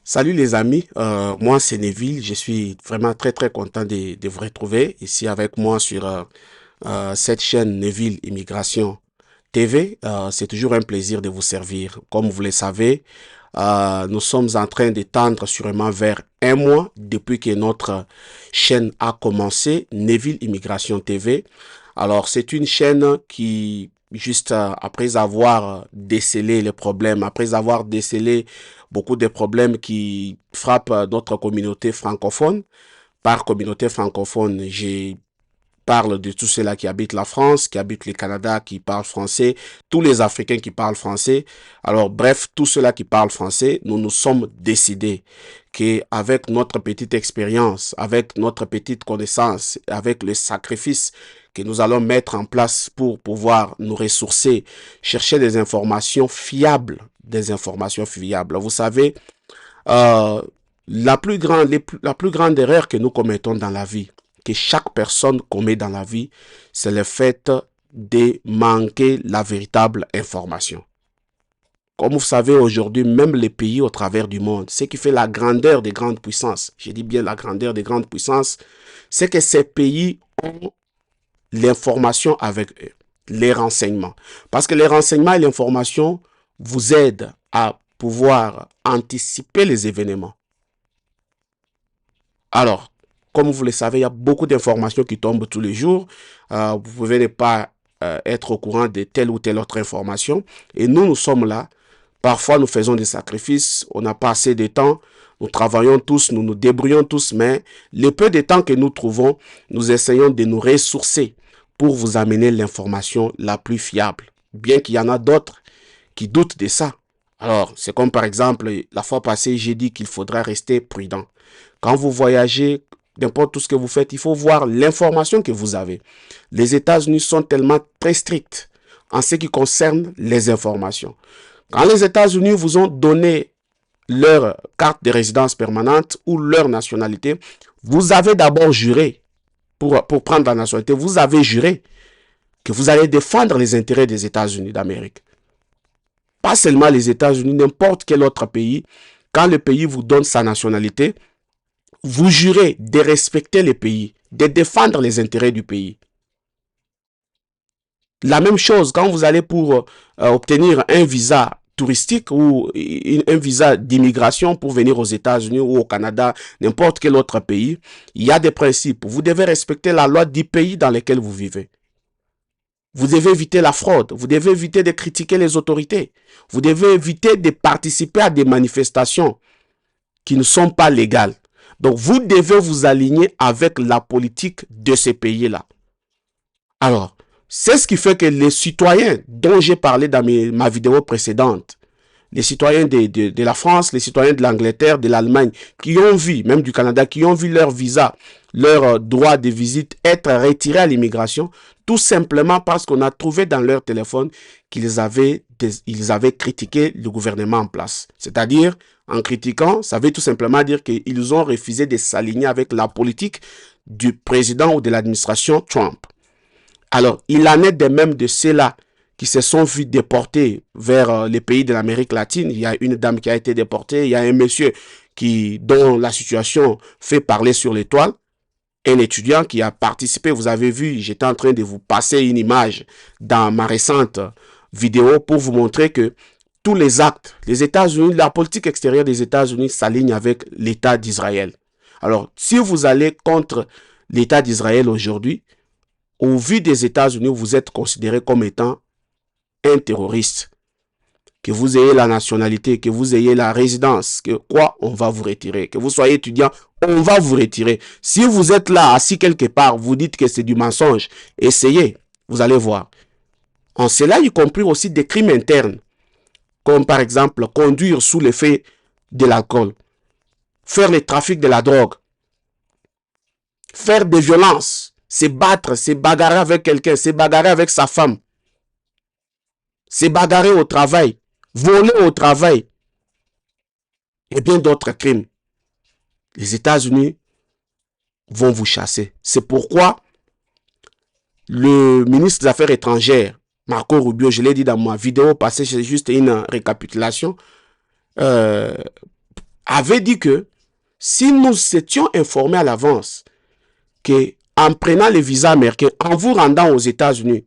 Salut les amis, moi c'est Neville, je suis vraiment très content de vous retrouver ici avec moi sur cette chaîne Neville Immigration TV. C'est toujours un plaisir de vous servir. Comme vous le savez, nous sommes en train de tendre sûrement vers un mois depuis que notre chaîne a commencé, Neville Immigration TV. Alors c'est une chaîne qui, juste après avoir décelé les problèmes, après avoir décelé beaucoup de problèmes qui frappent notre communauté francophone. Par communauté francophone, je parle de tous ceux-là qui habitent la France, qui habitent le Canada, qui parlent français, tous les Africains qui parlent français. Alors, bref, tous ceux-là qui parlent français, nous nous sommes décidés qu'avec notre petite expérience, avec notre petite connaissance, avec le sacrifice que nous allons mettre en place pour pouvoir nous ressourcer, chercher des informations fiables, des informations fiables. Vous savez, euh, la plus grande erreur que nous commettons dans la vie, que chaque personne commet dans la vie, c'est le fait de manquer la véritable information. Comme vous savez aujourd'hui, même les pays au travers du monde, ce qui fait la grandeur des grandes puissances, je dis bien la grandeur des grandes puissances, c'est que ces pays ont l'information avec eux, les renseignements. Parce que les renseignements et l'information vous aident à pouvoir anticiper les événements. Alors, comme vous le savez, il y a beaucoup d'informations qui tombent tous les jours. Vous pouvez ne pas être au courant de telle ou telle autre information. Et nous sommes là. Parfois, nous faisons des sacrifices. On n'a pas assez de temps. Nous travaillons tous, nous nous débrouillons tous. Mais le peu de temps que nous trouvons, nous essayons de nous ressourcer pour vous amener l'information la plus fiable. Bien qu'il y en a d'autres qui doutent de ça. Alors, c'est comme par exemple, la fois passée, j'ai dit qu'il faudra rester prudent. Quand vous voyagez, n'importe tout ce que vous faites, il faut voir l'information que vous avez. Les États-Unis sont tellement très stricts en ce qui concerne les informations. Quand les États-Unis vous ont donné leur carte de résidence permanente ou leur nationalité, vous avez d'abord juré, pour prendre la nationalité, vous avez juré que vous allez défendre les intérêts des États-Unis d'Amérique. Pas seulement les États-Unis, n'importe quel autre pays. Quand le pays vous donne sa nationalité, vous jurez de respecter le pays, de défendre les intérêts du pays. La même chose quand vous allez pour obtenir un visa touristique ou un visa d'immigration pour venir aux États-Unis ou au Canada, n'importe quel autre pays, il y a des principes. Vous devez respecter la loi du pays dans lequel vous vivez. Vous devez éviter la fraude. Vous devez éviter de critiquer les autorités. Vous devez éviter de participer à des manifestations qui ne sont pas légales. Donc, vous devez vous aligner avec la politique de ces pays-là. Alors, c'est ce qui fait que les citoyens dont j'ai parlé dans ma vidéo précédente, les citoyens de la France, les citoyens de l'Angleterre, de l'Allemagne, qui ont vu, même du Canada, qui ont vu leur visa, leur droit de visite être retiré à l'immigration, tout simplement parce qu'on a trouvé dans leur téléphone qu'ils avaient critiqué le gouvernement en place. C'est-à-dire, en critiquant, ça veut tout simplement dire qu'ils ont refusé de s'aligner avec la politique du président ou de l'administration Trump. Alors, il en est de même de ceux-là qui se sont vus déportés vers les pays de l'Amérique latine. Il y a une dame qui a été déportée, il y a un monsieur dont la situation fait parler sur l'étoile, un étudiant qui a participé. Vous avez vu, j'étais en train de vous passer une image dans ma récente vidéo pour vous montrer que tous les actes, les États-Unis, la politique extérieure des États-Unis s'aligne avec l'État d'Israël. Alors, si vous allez contre l'État d'Israël aujourd'hui, au vu des États-Unis, vous êtes considéré comme étant un terroriste. Que vous ayez la nationalité, que vous ayez la résidence, que quoi, on va vous retirer. Que vous soyez étudiant, on va vous retirer. Si vous êtes là, assis quelque part, vous dites que c'est du mensonge, essayez, vous allez voir. En cela, y compris aussi des crimes internes, comme par exemple conduire sous l'effet de l'alcool, faire le trafic de la drogue, faire des violences, se battre, se bagarrer avec quelqu'un, se bagarrer avec sa femme, se bagarrer au travail, voler au travail et bien d'autres crimes. Les États-Unis vont vous chasser. C'est pourquoi le ministre des Affaires étrangères, Marco Rubio, je l'ai dit dans ma vidéo passée, c'est juste une récapitulation, a avait dit que si nous étions informés à l'avance que en prenant les visas américains, en vous rendant aux États-Unis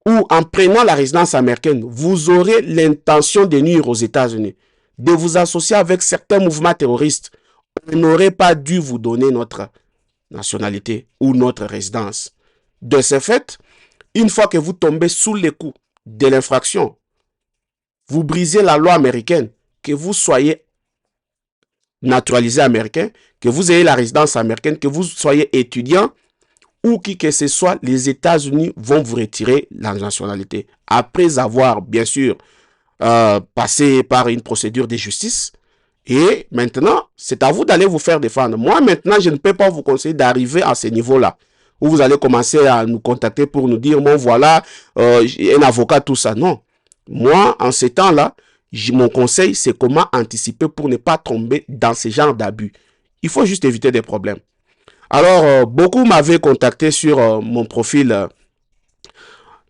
ou en prenant la résidence américaine, vous aurez l'intention de nuire aux États-Unis, de vous associer avec certains mouvements terroristes, on n'aurait pas dû vous donner notre nationalité ou notre résidence. De ce fait, une fois que vous tombez sous les coups de l'infraction, vous brisez la loi américaine, que vous soyez naturalisé américain, que vous ayez la résidence américaine, que vous soyez étudiant ou qui que ce soit, les États-Unis vont vous retirer la nationalité. Après avoir, bien sûr, passé par une procédure de justice. Et maintenant, c'est à vous d'aller vous faire défendre. Moi, maintenant, je ne peux pas vous conseiller d'arriver à ce niveau-là, où vous allez commencer à nous contacter pour nous dire, bon, voilà, un avocat, tout ça. Non. Moi, en ces temps-là, mon conseil, c'est comment anticiper pour ne pas tomber dans ce genre d'abus. Il faut juste éviter des problèmes. Alors, beaucoup m'avaient contacté sur mon profil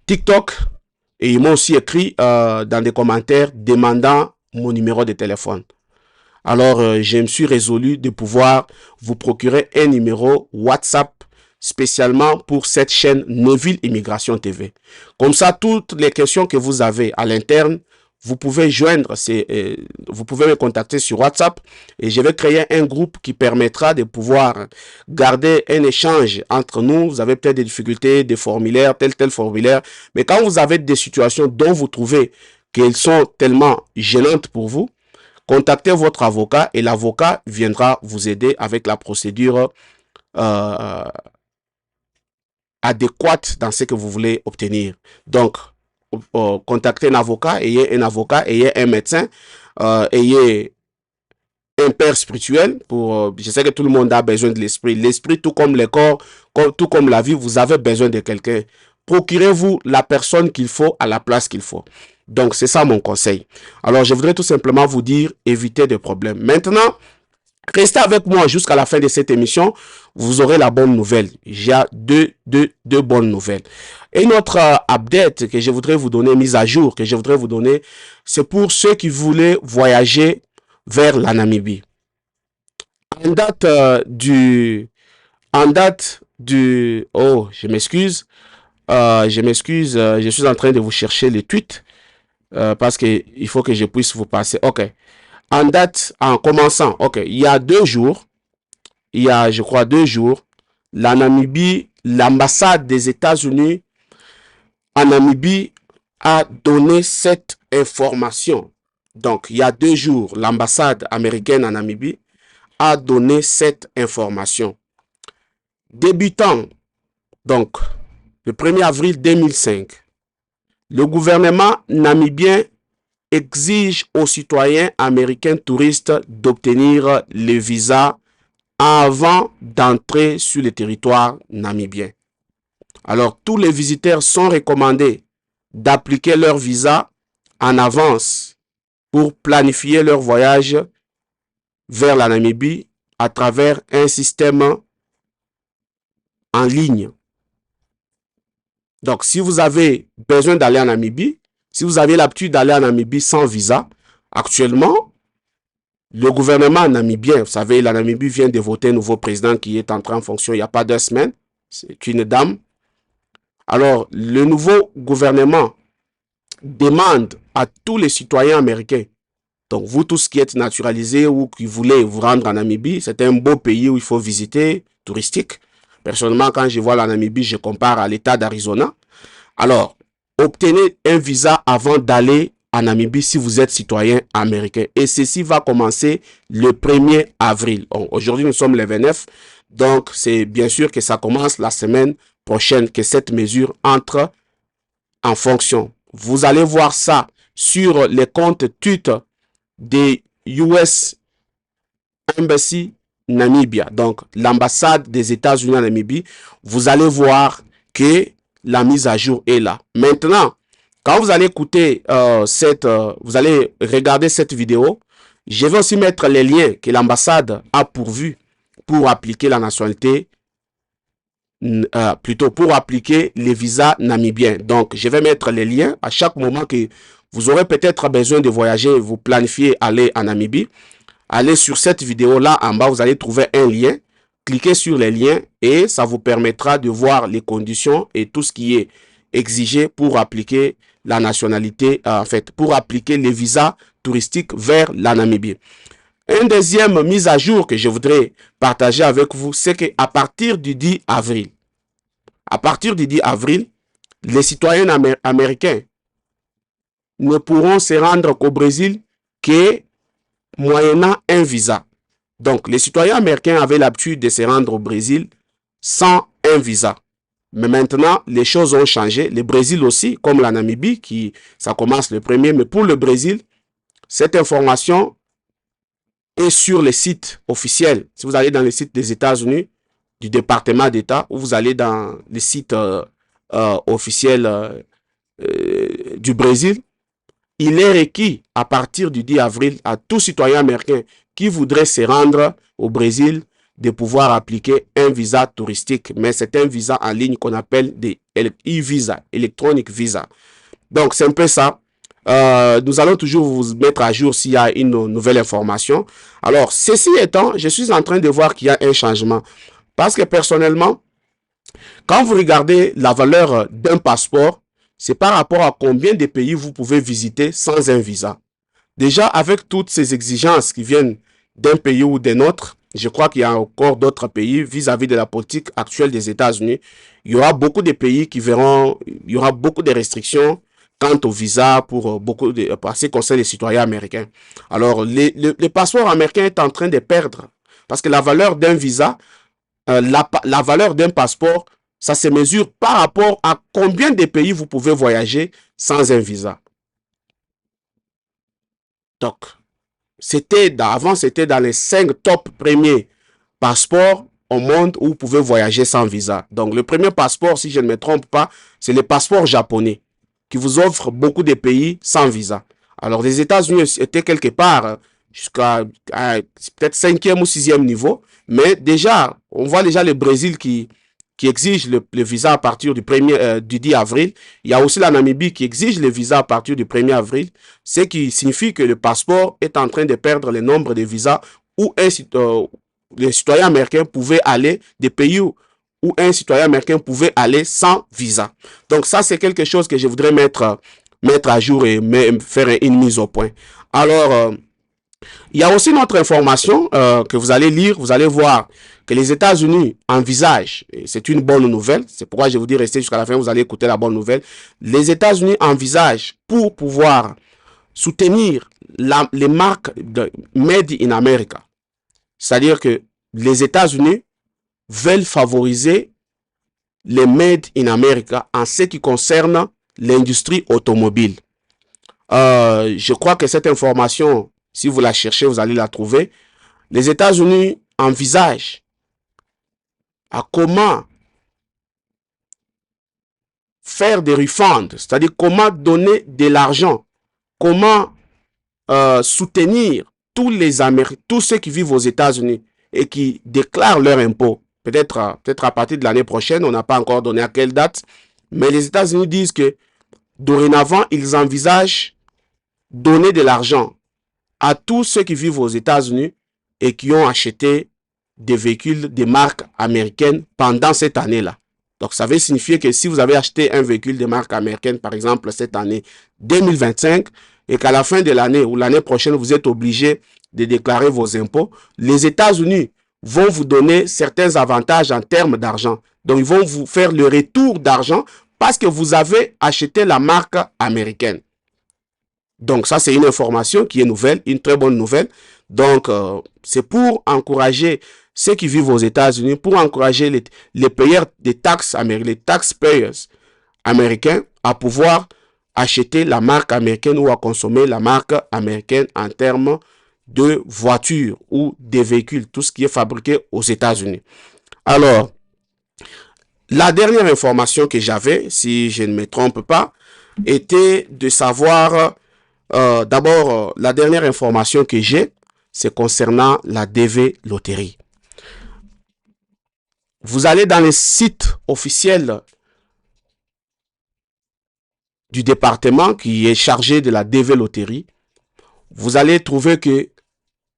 TikTok et ils m'ont aussi écrit dans des commentaires demandant mon numéro de téléphone. Alors, je me suis résolu de pouvoir vous procurer un numéro WhatsApp spécialement pour cette chaîne Neuville Immigration TV. Comme ça, toutes les questions que vous avez à l'interne, vous pouvez vous pouvez me contacter sur WhatsApp et je vais créer un groupe qui permettra de pouvoir garder un échange entre nous. Vous avez peut-être des difficultés, des formulaires, tel formulaire. Mais quand vous avez des situations dont vous trouvez qu'elles sont tellement gênantes pour vous, contactez votre avocat et l'avocat viendra vous aider avec la procédure adéquate dans ce que vous voulez obtenir. Donc, contactez un avocat, ayez un médecin, ayez un père spirituel. Je sais que tout le monde a besoin de l'esprit. L'esprit, tout comme le corps, tout comme la vie, vous avez besoin de quelqu'un. Procurez-vous la personne qu'il faut à la place qu'il faut. Donc, c'est ça mon conseil. Alors, je voudrais tout simplement vous dire, évitez des problèmes. Maintenant, restez avec moi jusqu'à la fin de cette émission. Vous aurez la bonne nouvelle. J'ai deux bonnes nouvelles. Et une autre update que je voudrais vous donner, mise à jour que je voudrais vous donner, c'est pour ceux qui voulaient voyager vers la Namibie. En date oh, je m'excuse, je suis en train de vous chercher les tweets parce que il faut que je puisse vous passer. Ok. En date, en commençant, ok, il y a 2 jours, je crois 2 jours, la Namibie, l'ambassade des États-Unis en Namibie a donné cette information. Donc, il y a 2 jours, l'ambassade américaine en Namibie a donné cette information. Débutant, donc, le 1er avril 2005, le gouvernement namibien exige aux citoyens américains touristes d'obtenir le visa avant d'entrer sur le territoire namibien. Alors, tous les visiteurs sont recommandés d'appliquer leur visa en avance pour planifier leur voyage vers la Namibie à travers un système en ligne. Donc, si vous avez besoin d'aller en Namibie, si vous avez l'habitude d'aller en Namibie sans visa, actuellement, le gouvernement namibien, vous savez, la Namibie vient de voter un nouveau président qui est entré en fonction il n'y a pas 2 semaines. C'est une dame. Alors, le nouveau gouvernement demande à tous les citoyens américains, donc vous tous qui êtes naturalisés ou qui voulez vous rendre en Namibie, c'est un beau pays où il faut visiter, touristique. Personnellement, quand je vois la Namibie, je compare à l'état d'Arizona. Alors, obtenez un visa avant d'aller en Namibie si vous êtes citoyen américain. Et ceci va commencer le 1er avril. Bon, aujourd'hui, nous sommes le 29. Donc, c'est bien sûr que ça commence la semaine prochaine que cette mesure entre en fonction. Vous allez voir ça sur les comptes Twitter des US Embassy Namibia, donc l'ambassade des États-Unis en Namibie. Vous allez voir que la mise à jour est là. Maintenant, quand vous allez écouter vous allez regarder cette vidéo, je vais aussi mettre les liens que l'ambassade a pourvus pour appliquer la nationalité, plutôt pour appliquer les visas namibiens. Donc, je vais mettre les liens à chaque moment que Vous aurez peut-être besoin de voyager, vous planifiez aller en Namibie. Allez sur cette vidéo-là en bas, vous allez trouver un lien. Cliquez sur les liens et ça vous permettra de voir les conditions et tout ce qui est exigé pour appliquer la nationalité, en fait, pour appliquer les visas touristiques vers la Namibie. Une deuxième mise à jour que je voudrais partager avec vous, c'est qu'à partir du 10 avril, les citoyens américains ne pourront se rendre qu'au Brésil que moyennant un visa. Donc, les citoyens américains avaient l'habitude de se rendre au Brésil sans un visa. Mais maintenant, les choses ont changé. Le Brésil aussi, comme la Namibie, ça commence le premier. Mais pour le Brésil, cette information est sur les sites officiels. Si vous allez dans les sites des États-Unis, du département d'État, ou vous allez dans les sites officiels du Brésil, il est requis à partir du 10 avril à tout citoyen américain qui voudrait se rendre au Brésil de pouvoir appliquer un visa touristique. Mais c'est un visa en ligne qu'on appelle des e-visa, electronic visa. Donc, c'est un peu ça. Nous allons toujours vous mettre à jour s'il y a une nouvelle information. Alors, ceci étant, je suis en train de voir qu'il y a un changement. Parce que personnellement, quand vous regardez la valeur d'un passeport, c'est par rapport à combien de pays vous pouvez visiter sans un visa. Déjà, avec toutes ces exigences qui viennent d'un pays ou d'un autre, je crois qu'il y a encore d'autres pays vis-à-vis de la politique actuelle des États-Unis. Il y aura beaucoup de pays qui verront, il y aura beaucoup de restrictions quant au visa pour beaucoup de, ce qui concerne les citoyens américains. Alors, le passeport américain est en train de perdre parce que la valeur d'un visa, la valeur d'un passeport, ça se mesure par rapport à combien de pays vous pouvez voyager sans un visa. Donc, avant, c'était dans les 5 top premiers passeports au monde où vous pouvez voyager sans visa. Donc, le premier passeport, si je ne me trompe pas, c'est le passeport japonais qui vous offre beaucoup de pays sans visa. Alors, les États-Unis étaient quelque part jusqu'à peut-être 5e ou 6e niveau, mais déjà, on voit déjà le Brésil qui exige le visa à partir du 10 avril. Il y a aussi la Namibie qui exige le visa à partir du 1er avril, ce qui signifie que le passeport est en train de perdre le nombre de visas où les citoyens américains pouvaient aller des pays où un citoyen américain pouvait aller sans visa. Donc ça, c'est quelque chose que je voudrais mettre à jour et faire une mise au point. Alors, il y a aussi une autre information que vous allez lire, vous allez voir que les États-Unis envisagent, et c'est une bonne nouvelle, c'est pourquoi je vous dis restez jusqu'à la fin, vous allez écouter la bonne nouvelle. Les États-Unis envisagent pour pouvoir soutenir les marques de Made in America. C'est-à-dire que les États-Unis veulent favoriser les Made in America en ce qui concerne l'industrie automobile. Je crois que cette information, si vous la cherchez, vous allez la trouver. Les États-Unis envisagent à comment faire des refunds, c'est-à-dire comment donner de l'argent, comment soutenir tous ceux qui vivent aux États-Unis et qui déclarent leurs impôts. Peut-être à partir de l'année prochaine, on n'a pas encore donné à quelle date, mais les États-Unis disent que dorénavant, ils envisagent donner de l'argent à tous ceux qui vivent aux États-Unis et qui ont acheté des véhicules de marque américaine pendant cette année-là. Donc, ça veut signifier que si vous avez acheté un véhicule de marque américaine, par exemple, cette année 2025, et qu'à la fin de l'année ou l'année prochaine, vous êtes obligé de déclarer vos impôts, les États-Unis vont vous donner certains avantages en termes d'argent. Donc, ils vont vous faire le retour d'argent parce que vous avez acheté la marque américaine. Donc, ça, c'est une information qui est nouvelle, une très bonne nouvelle. Donc, c'est pour encourager ceux qui vivent aux États-Unis, pour encourager les payeurs des taxes américaines, les taxpayers américains à pouvoir acheter la marque américaine ou à consommer la marque américaine en termes de voitures ou des véhicules, tout ce qui est fabriqué aux États-Unis. Alors, la dernière information que j'avais, si je ne me trompe pas, était de savoir, d'abord, la dernière information que j'ai, c'est concernant la DV Loterie. Vous allez dans les sites officiels du département qui est chargé de la DV Loterie, vous allez trouver que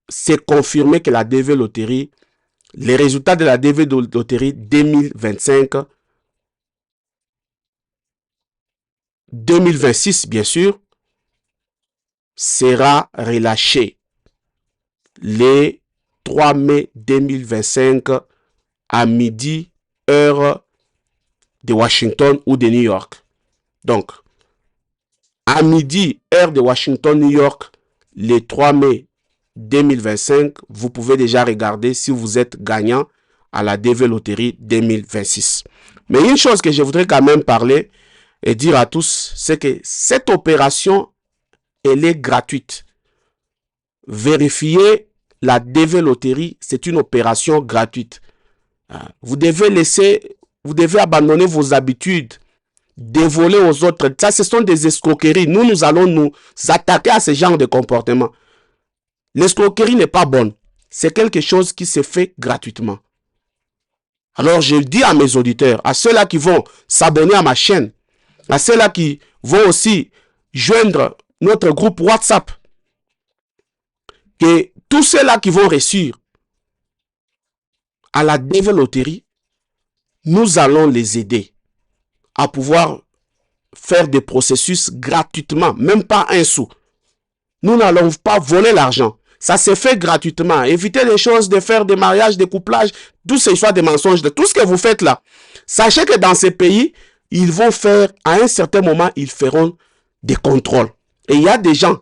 c'est confirmé que la DV Loterie, les résultats de la DV Loterie 2025-2026, bien sûr, sera relâché le 3 mai 2025 à midi, heure de Washington ou de New York. Donc, à midi, heure de Washington, New York, le 3 mai 2025, vous pouvez déjà regarder si vous êtes gagnant à la DV Loterie 2026. Mais une chose que je voudrais quand même parler et dire à tous, c'est que cette opération, elle est gratuite. Vérifier la DV Loterie, c'est une opération gratuite. Vous devez abandonner vos habitudes de voler aux autres. Ça, ce sont des escroqueries. Nous allons nous attaquer à ce genre de comportement. L'escroquerie n'est pas bonne. C'est quelque chose qui se fait gratuitement. Alors, je dis à mes auditeurs, à ceux-là qui vont s'abonner à ma chaîne, à ceux-là qui vont aussi joindre notre groupe WhatsApp, que tous ceux-là qui vont réussir à la DV Loterie, nous allons les aider à pouvoir faire des processus gratuitement, même pas un sou. Nous n'allons pas voler l'argent. Ça se fait gratuitement. Évitez les choses de faire des mariages, des couplages, tout ce soit des mensonges, de tout ce que vous faites là. Sachez que dans ces pays, ils vont faire, à un certain moment, ils feront des contrôles. Et il y a des gens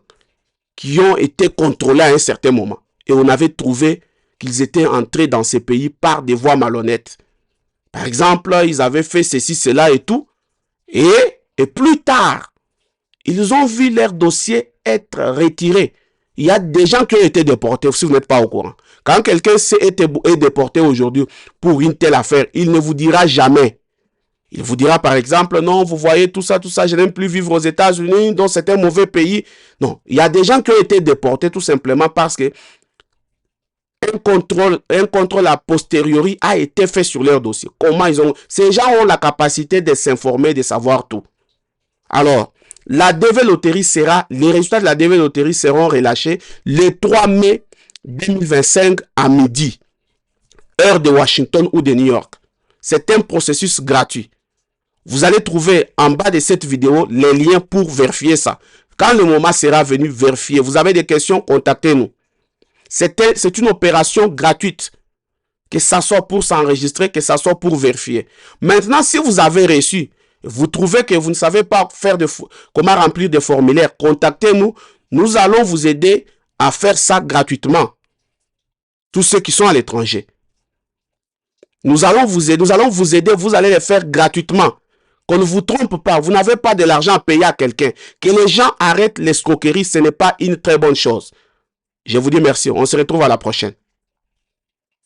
qui ont été contrôlés à un certain moment. Et on avait trouvé qu'ils étaient entrés dans ces pays par des voies malhonnêtes. Par exemple, ils avaient fait ceci, cela et tout. Et plus tard, ils ont vu leur dossier être retiré. Il y a des gens qui ont été déportés, si vous n'êtes pas au courant. Quand quelqu'un est déporté aujourd'hui pour une telle affaire, il ne vous dira jamais. Il vous dira par exemple, non, vous voyez tout ça, je n'aime plus vivre aux États-Unis, donc c'est un mauvais pays. Non, il y a des gens qui ont été déportés tout simplement parce que un contrôle a posteriori a été fait sur leur dossier. Comment ils ont... Ces gens ont la capacité de s'informer, de savoir tout. Alors, la DV Loterie sera, les résultats de la DV Loterie seront relâchés le 3 mai 2025 à midi, heure de Washington ou de New York. C'est un processus gratuit. Vous allez trouver en bas de cette vidéo les liens pour vérifier ça. Quand le moment sera venu, vérifier. Vous avez des questions, contactez-nous. C'est une opération gratuite. Que ça soit pour s'enregistrer, que ça soit pour vérifier. Maintenant, si vous avez reçu, vous trouvez que vous ne savez pas faire comment remplir des formulaires, contactez-nous. Nous allons vous aider à faire ça gratuitement. Tous ceux qui sont à l'étranger. Nous allons vous aider, vous allez les faire gratuitement. Qu'on ne vous trompe pas, vous n'avez pas de l'argent à payer à quelqu'un. Que les gens arrêtent l'escroquerie, ce n'est pas une très bonne chose. Je vous dis merci, on se retrouve à la prochaine.